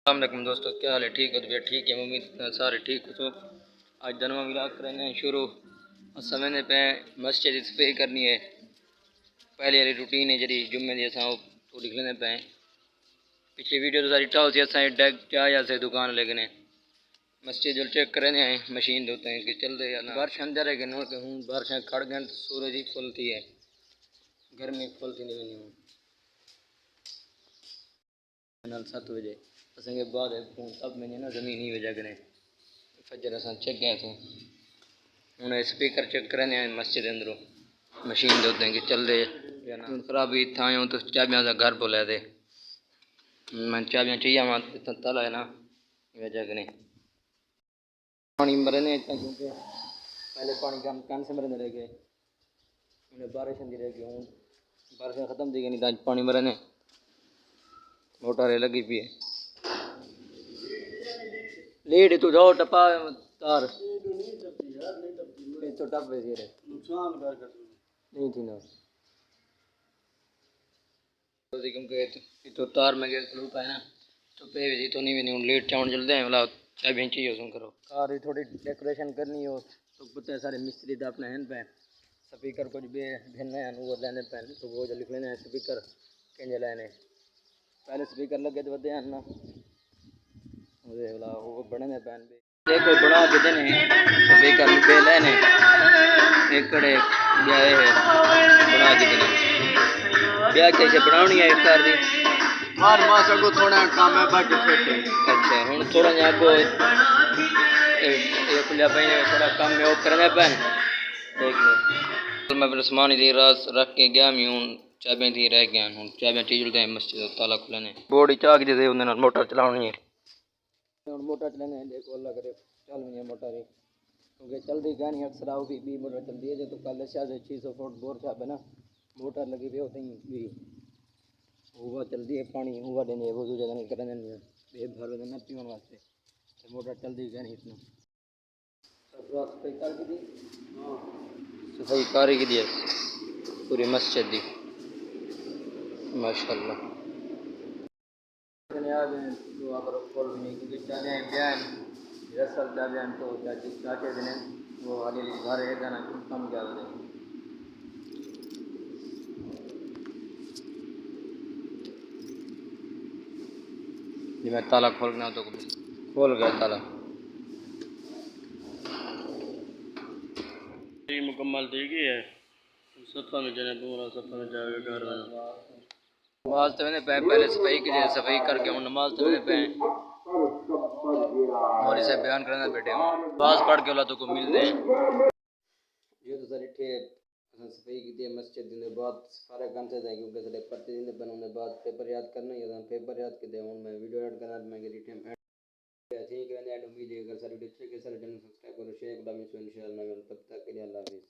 अस्सलाम दोस्तों, क्या हाल है? ठीक हो तो भैया? ठीक है, उम्मीद सारे ठीक हो। तो आज दनवा मिलाद करेंगे शुरू और समय पे मस्जिद की सफाई करनी है। पहले वाली रूटीन है जी जुम्मे दी असां वो लिख लेने पे। पिछली वीडियो तो सारी टाउ सी असां डेग चाह से दुकान लेकिन मस्जिद जो चेक करें हैं मशीन होते हैं कि चल रहे हैं बारिश अंदर है कि हूँ बारिश खड़ गए तो सूरज ही खुलती है, गर्मी खुलती नहीं बनी हूँ 7 बजे असेंगे बाद फोन सब में ना ज़मीन ही वजह करें फजर असां चेक गए थे। हूँ स्पीकर चेक करें हैं मस्जिद अंदरों मशीन दे होते हैं कि चल रहे ना खराबी था आयूँ तो चाबियाँ का घर बोले थे मैं चाबियाँ चाहिए वहाँ तला है ना वजह करें पानी मरने क्योंकि पहले पानी कम से मरने रह गए उन्हें बारिश आंदी रह गई हूँ बारिश ख़त्म थी गई नहीं पानी मरने मोटर लगी पी है लीड तू जाओ टपा तार तो टप नहीं थी ना क्योंकि तो तार में गया लूप है ना तो पे भी तो नहीं लेट चावल जल्दे हैं मतलब चाय बेंची हो सुन करो कार थोड़ी डेकोरेशन करनी हो तो पता है सारे मिस्त्री तो अपने हैंड पे स्पीकर कुछ भी भिन्न है वो लेने पे तो वो जो लिख लेने हैं स्पीकर केंजे लेने पहले स्पीकर लगे तो बदे ना वो बने पैन भी देखो बना के देने स्पीकर पे लेने एकड़े ब्याह बना के देने ब्याह कैसे बनानी है इफ्तार दी बार मास को थोड़ा काम है बाकी फिट अच्छा हुन थोड़ा जा को एक ले भाई थोड़ा काम में वो करने पैन देख लो तो मैं अपना सामान इधर रात रख के गया मैं हूँ चाबियां थी रह गया हूँ चाबियां चीज दे मस्जिद ताला खुलने बोर्ड चाक दे उन्हें मोटर चलानी है मोटर चलाने देखो अल्लाह करे चल नहीं मोटर क्योंकि चलती क्या नहीं अक्सर आओगी बी मोटर चलती है तो कल शायद 600 फुट बोर छाप है ना मोटर लगी हुई होती भी हुआ चलती है पानी हुआ देने वो ज़्यादा नहीं करने नहीं भर देना पीने वास्ते तो मोटर चलती क्या नहीं इतना सफाई कर दी सफाई कारी की दी पूरी मस्जिद दी माशाल्लाह क्योंकि चाहे बयान रसल चाहे तो चाचे दिन वो वाले घर है ना कम क्या जी मैं ताला खोलना तो खोल गया ताला मुकम्मल ठीक ही है सफ़ा में जाने पूरा सफ़ा में जाएगा घर में नमाज तो मैंने पहले सफाई की सफाई करके हूँ नमाज तो मैंने पे और इसे बयान करना बैठे हूँ नमाज पढ़ के वाला तो को मिल दे ये तो सारी ठेप सफाई की थी मस्जिद दिन बाद सारे घंटे थे क्योंकि सारे प्रतिदिन बनने बाद पेपर याद करना ही पेपर याद के दे मैं वीडियो ऐड करना मैं रिटेम ठीक है उम्मीद है अगर सारी वीडियो अच्छी है सारे चैनल सब्सक्राइब करो शेयर करो इंशाल्लाह तब तक के लिए अल्लाह हाफिज़।